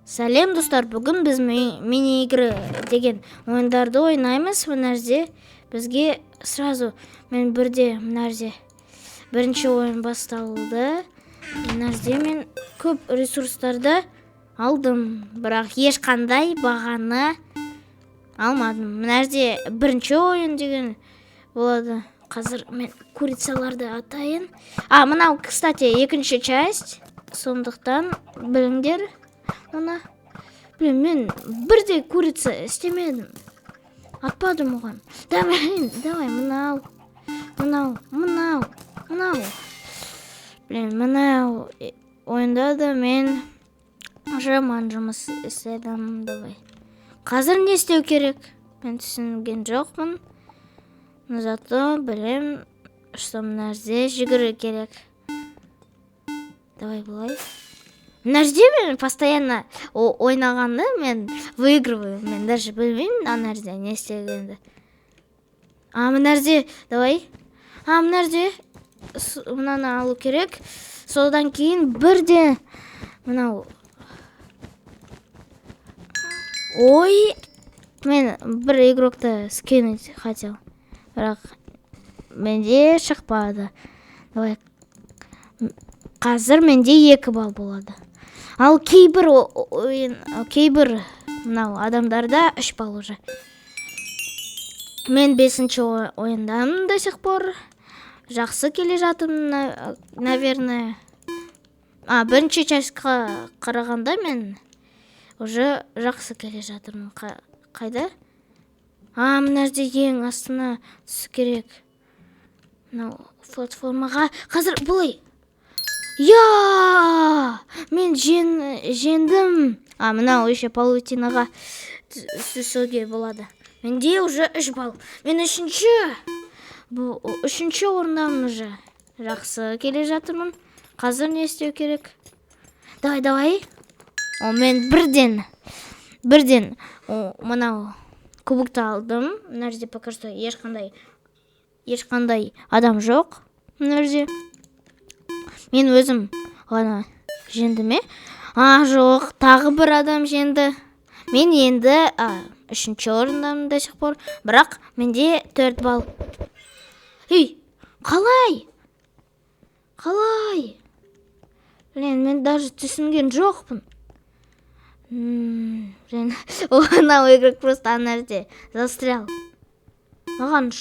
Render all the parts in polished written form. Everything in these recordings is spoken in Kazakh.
Сәлем достар, бүгін біз мини игры деген ойындарды ойнаймыз. Мына жерде бізге сразу мен мына жерде бірінші ойын басталды. Мына жерде мен көп ресурстарды алдым, бірақ ешқандай бағаны алмадым. Мына жерде бірінші ойын деген болады. Қазір мен курицаларды атайын. Мынау, кстати, екінші часть. Сондықтан біліңдер. Мен бірде курица істемедім. Атпадым оған. Давай, мынау. Мынау ойында да мен жаман жұмыс істедім. Давай. Қазір не істеу керек? Мен түсінген жоқпын. Зато білем, что мына жерде жүгіру керек. Давай былай. Мына жерде мен постоянно ойнағанды мен выигрываю. Мен даже білмеймін ана жерде не істегенді. Мына жерде, давай. Мына жерде мынаны алу керек. Содан кейін бірде мынау. Мен бір игрокты скинуть хотел. Бірақ менде шықпады. Давай. Қазір менде 2 балл болады. Ал кейбір мынау адамдарда 3 балл уже. Мен 5-ші ойындамын до сих пор. Жақсы келе жатырмын, наверное. Бірінші частьқа қарағанда мен уже жақсы келе жатырмын. Қайда? Мына жерде ең астына түсу керек. Мынау платформаға. Қазір бұлай. Мен жеңдім. Мынау еще паутинаға түсуге болады. Менде уже 3 балл. Мен үшінші орындамын уже. Жақсы келе жатырмын. Қазір не істеу керек? Давай. Мен бірден мынау кубокты алдым. Мына жерде пока что ешқандай адам жоқ. Мына жерде мен өзім ғана жеңді ме? Жоқ, тағы бір адам жеңді. Мен енді 3-ші орындамын до сих пор. Бірақ менде 4 балл. Қалай? Мен даже түсінген жоқпын. Мынау игрок просто ана жерде застрял. Маған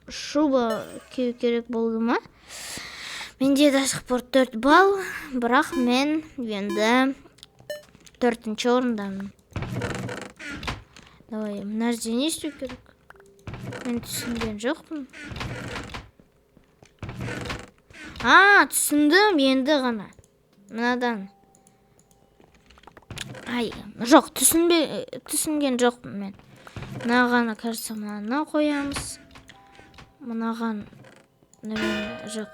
шуба кию керек болды ма? Менде до сих пор 4 балл, бірақ мен енді 4-ші орындамын. Давай, мына жерде не істеу керек? Мен түсінген жоқпын. Түсіндім енді ғана. Мынадан. Жоқ, түсінген жоқпын мен. Мынағаны, кажется, мынаны қоямыз. Мынаған, наверное, жоқ.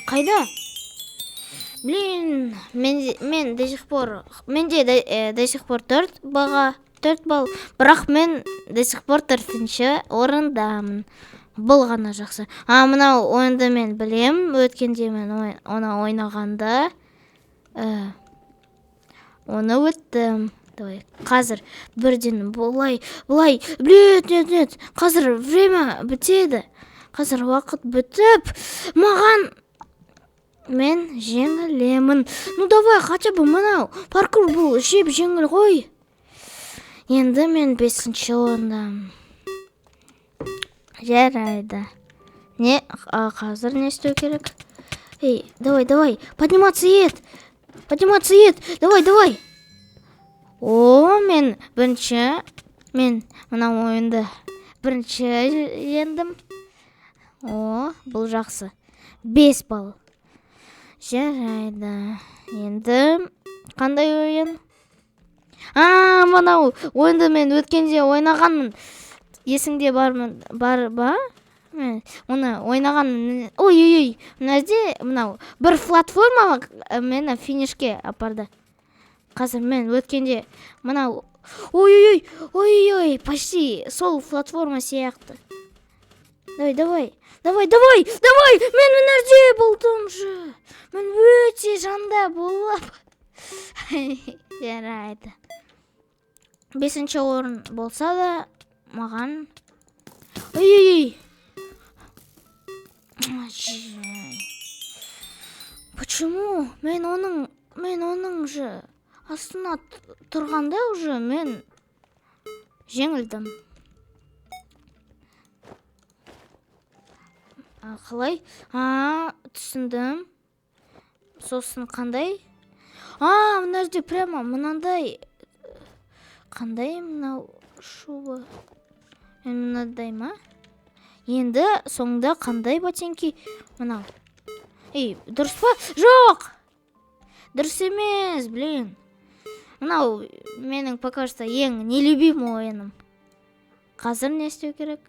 Қайда? Мен до сих пор 4 балл, бірақ мен до сих пор 4-ші орындамын. Бұл ғана жақсы. Мынау ойынды мен білем, өткенде мен оны ойнағанда оны өттім. Давай, қазір бірден бұлай. Нет, қазір время бітеді. Қазір уақыт бітіп, мен жеңілемін. Давай, хотя бы мынау. Паркур бұл жеңіл ғой. Енді мен 5-ші орындамын. Жарайды. Қазір не істеу керек? Давай, подниматься ет. Давай. Мен мынау ойынды бірінші жеңдім. Бұл жақсы. 5 балл. Жарайды. Енді қандай ойын? Мынау ойынды мен өткенде ойнағанмын. Есіңде бар ба? Оны ойнағанмын. Мына жерде мынау бір платформа мені финишке апарды. Қазір мен өткенде мынау почти сол платформа сияқты. давай, мен мына жерде болдым же. Мен өте жанда болып. Жарайды. 5-ші орын болса да маған. Ой. Почему? Мен оның же астына тұрғанда уже мен жеңілдім. Қалай? Түсіндім. Сосын қандай? Мына жерде прямо мынандай. Қандай мынау шуба? Мен мынандай ма? Енді соңында қандай ботинки? Мынау. Дұрыс па? Жоқ! Дұрыс емес, блин. Мынау менің пока что ең нелюбимый ойыным. Қазір не істеу керек?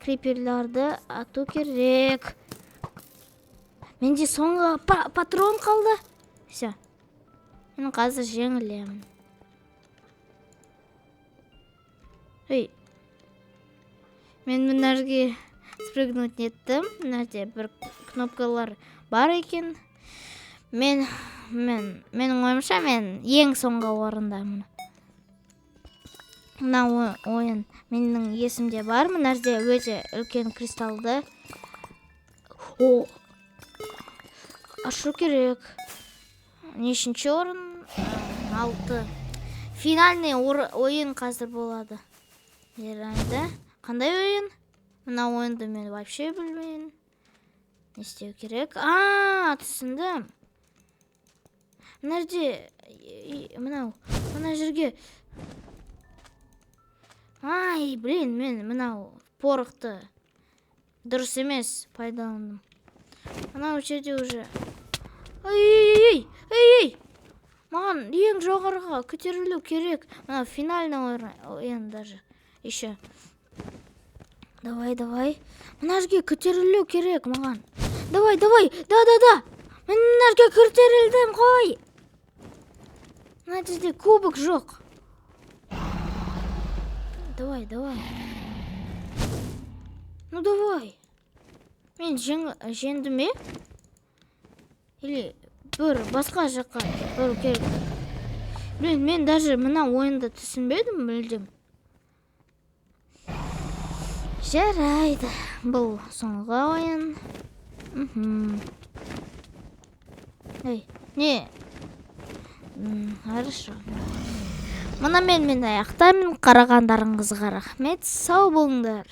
Криперларды ату керек. Менде соңғы патрон қалды. Все. Мен қазір жеңілемін. Мен мына жерге спрыгнуть еттім. Мына жерде бір кнопкалар бар екен. Менің ойымша мен ең соңғы орындамын. Мына ойын менің есімде бар. Мына жерде өте үлкен кристалды. Ашу керек. Нешінші орын? 6. Финальный ойын қазір болады. Жарайды. Қандай ойын? Мына ойынды мен вообще білмеймін. Не істеу керек? Түсіндім. Мына жерде мына жерге. Блин, мен мынау порықты дұрыс емес пайдаландым. Мынау жерде уже. Маған ең жоғарыға көтерілу керек. Мына финальный ойын даже. Еще. Давай. Мына жерге көтерілу керек маған. Давай. Да. Мен мына жерге көтерілдім, қой. Мына жерде кубок жоқ. Давай. Ну давай. Мен жеңдім бе? Или бір басқа жаққа бару керек. Блин, мен даже мына ойынды түсінбедім, білдім. Жарайды. Бұл соңғы ойын. Не? Хорошо. Мұна мен аяқтаймын. Қарағандарыңызға рахмет. Сау болыңдар.